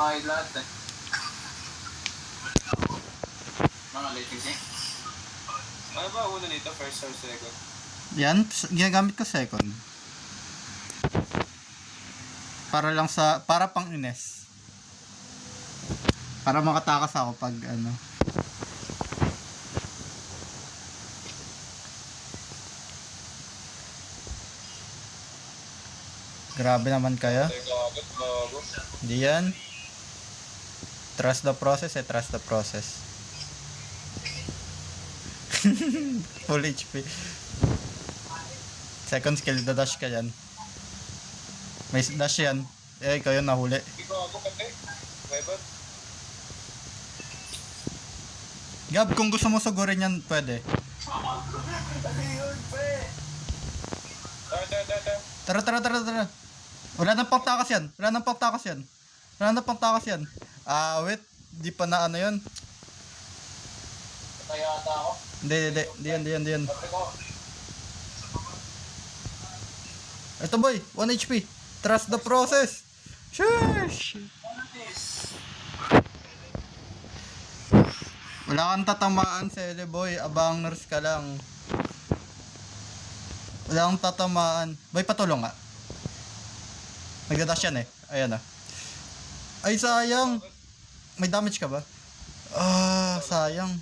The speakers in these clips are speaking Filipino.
Ay, lahat eh. Mga latency. Ano ba una dito? First or second? Yan, ginagamit ko second. Para pang ines. Para makatakas ako pag ano. Grabe naman kayo. Hindi yan. Trust the process trust the process. Full HP. Second skill, dadash ka yan. May dash yan. Eh, ikaw yun nahuli. Gab, kung gusto mo sugurin yan, pwede. Tara. Wala nang pangtakas yan. Wait. Di pa na ano yun. Kaya ata ako. Hindi yan. Ito boy, 1 HP. Trust the process. Shush! Wala kang tatamaan, Sele boy. Abang nurse ka lang. Wala kang tatamaan. Boy, patulong nga. Nagdadash yan eh. Ayan ah. Ay, sayang. May damage ka ba? Sayang.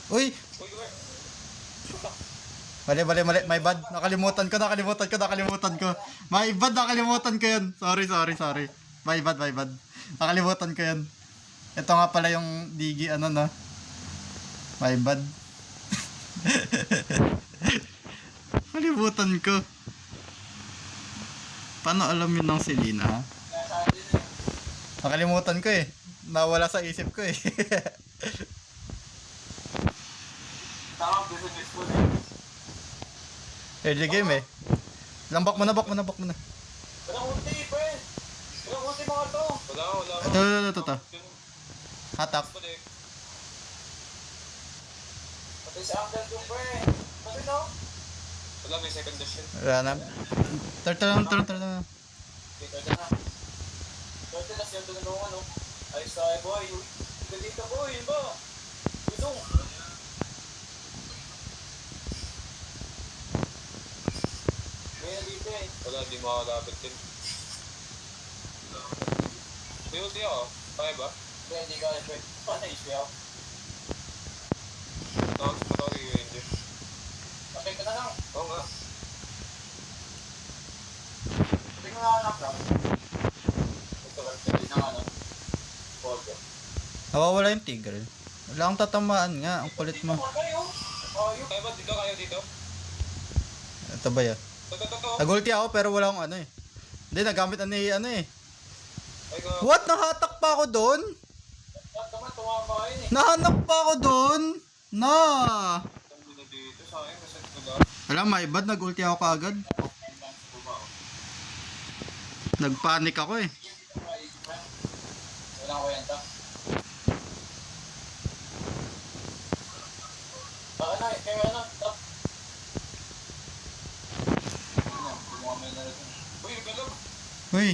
Uy! Mali. My bad. Nakalimutan ko. My bad, nakalimutan ko yun. Sorry. My bad. Nakalimutan ko yun. Ito nga pala yung digi, ano na. My bad. Nakalimutan ko. Paano alam yun ng Selena, ha? Nakalimutan ko eh. Nawala sa isip ko eh. Tama, business mo din. Early game eh. Lambak mo na. Walang ulti, pre. Walang ulti mga to. Wala. Ito. Hatak. Pati sa uncle ko, pre. Pati no? Wala, may second dash yun. Wala na. Turtle lang. Dito na. Turtle na siya tulungan, no? Ayos tayo, boy. Ito dito, boy. Yun ba? Gusong. May dito eh. Wala, di makalapit din. May ulti ako. Kaya ba? Hindi ka, pre. Paano HP ako? Patawag yung ranger. Patay ka na lang. Oo nga. Patay ka na lang. Ito lang, patay na nga lang. Polga. Nawawala yung tigre. Wala kang tatamaan nga. Ang kulit mo. Kaya ba dito? Kaya dito? Ito ba yan? Nag-ulti ako pero wala akong ano eh. Hindi, nagamit ano eh. What? Nahatak pa ako doon? Nahanap pa ako doon? Wala, my bad. Nag-ulti ako kaagad. Nagpanik ako eh. Wala ko yan ta. Baka na, kaya ano, top. Uy, naggalog. Uy,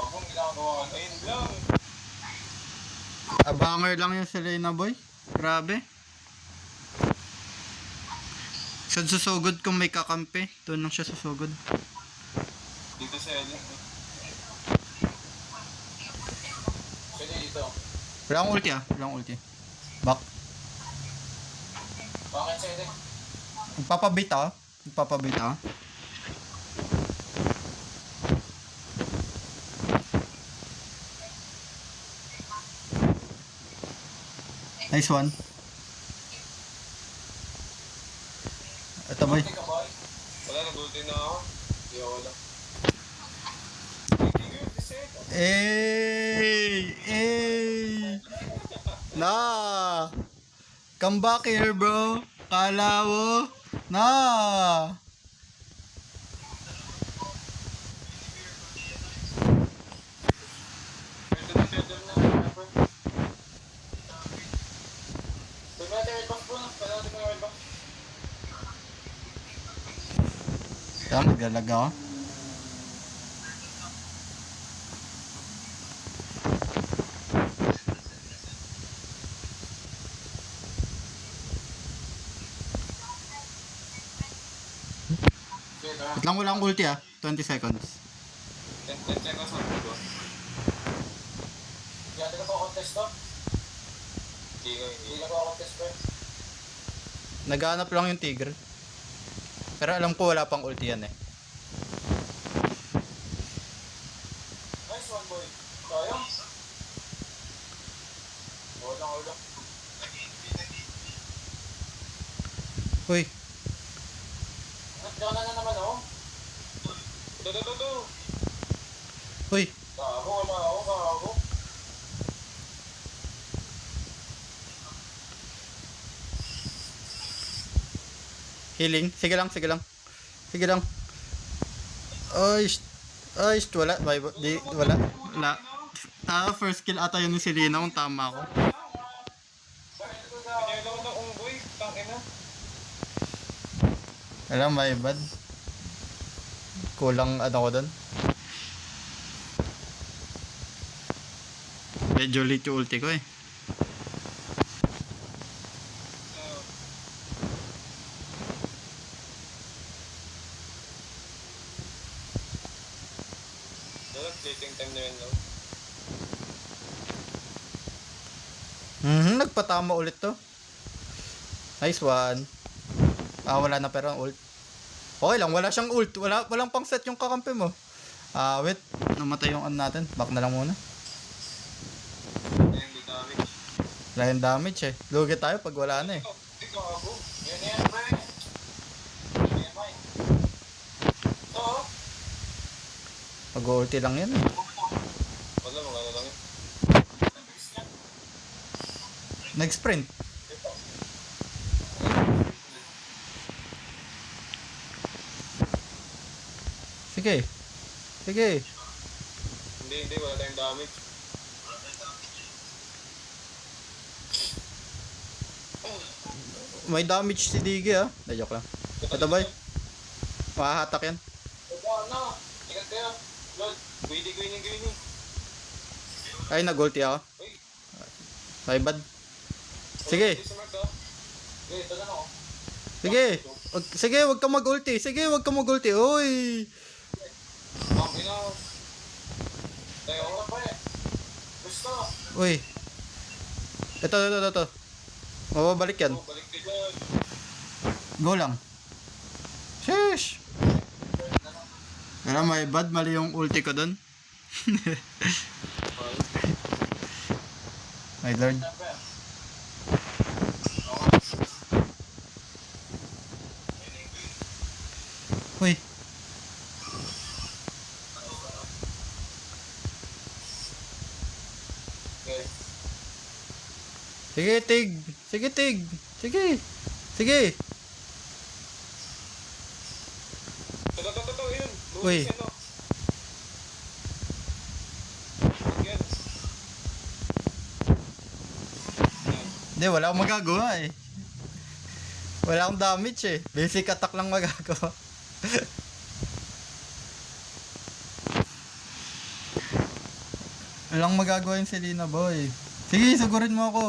Kung ginagawa ko, ayun lang. abanger lang yung Selena boy. Grabe. Sa susugod kung may kakampi. Doon lang siya susugod. Dito sa Ellen. Sige dito. Wala akong ulti. Back. Bakit sa Ellen? Magpapabait ako. Nice one. Ito boy. Ulti ka boy? Wala, nag-ulti na ako. Hindi ako wala. Na. Come back here, bro. Kala mo. Na. Yan, naglalag ako. Wait lang, wala akong ulti ah. 20 seconds. 10 seconds on go. Hindi natin ko contest to. Hindi na ko contest pa. Naghahanap lang yung tigre. Pero alam ko wala pang ulti yan eh. Nice one, boy. Kaya? Ulang. Uy, Nandiyan na naman ako. Do. uy. Gago. Healing. Sige lang. Ay, wala. Wala. First kill ata yun ni Selena kung tama ako. Kanya lang ng unggoy. Tangina. Alam, my bad. Kulang ano ko doon. Medyo late yung ulti ko eh. Dapat dating time na yun, no? Nagpatama ulit to. Nice one. Wala na pero ang ult. Okay lang, wala siyang ult. Walang pang set yung kakampi mo. Wait. Namatay yung ano natin. Back na lang muna. Ayun, do damage. Wala yung damage eh. Lugi tayo pag wala na eh. Gago. Yan, pre. Yan, mine. Ito, oh. Pag-ulti lang yan eh. Wala, magano lang yun. Nag-sprint. Sige. Hindi, wala tayong damage. May damage si Digi ah. Joke lang. Ito ba? Mahahatak yan. Ito, ano? Ingat kayo. Lord. Gwini. Ay, nag-ulti ako. Uy. My bad. Sige. Si Mark, oh. Ito na ako. Sige, wag ka mag-ulti. Uy. Tangina. Tayo, Ito, pre. Gusto. Uy. Ito. Mababalik yan. balik ka dyan. Go lang. Sheesh. Pero my bad, mali yung ulti ko dun. My lord. Pre. Uy. Okay. Sige, Tig. Sige. Ito, yun. Uy. Ano? Yan. Hindi, wala akong magagawa eh. Wala akong damage eh. Basic attack lang magagawa. Walang magagawa yung Selena boy. Sige, sugurin mo ako.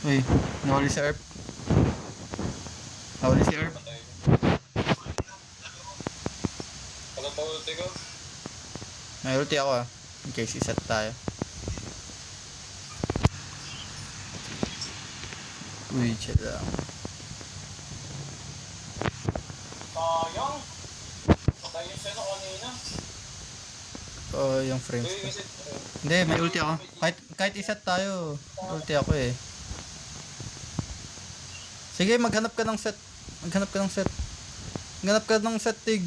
Uy, nawali si Erp. Patay. Ano pa ulti ko? May ulti ako ah. In case iset tayo. Uy, chill lang. Sayang. Patay yung seno kanina. Oh, yung frames Uy, ko. kasi... Hindi, may ulti ako. Kahit iset tayo. Ulti ako eh. Sige, maghanap ka ng set. Tig.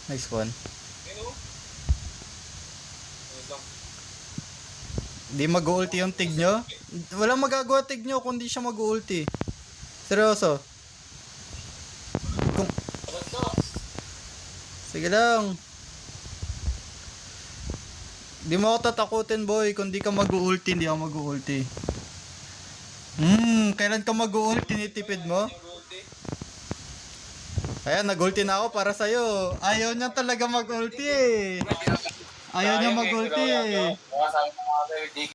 Nice one. Ano? Wait lang. Di mag-ulti yung tig nyo. Walang magagawa tig nyo kung di siya mag-ulti. Seryoso. Agad to. Sige lang. Di mo ako tatakutin boy. Kung di ka mag-ulti, hindi ako mag-ulti. Kailan ka mag-ult? Tinitipid mo? Yung ulti. Ayan, nag-ulti na ako para sa'yo. Ayaw niya talaga mag-ulti eh. Ayaw niya mag-ulti eh. Mga sabi ko mga kayo,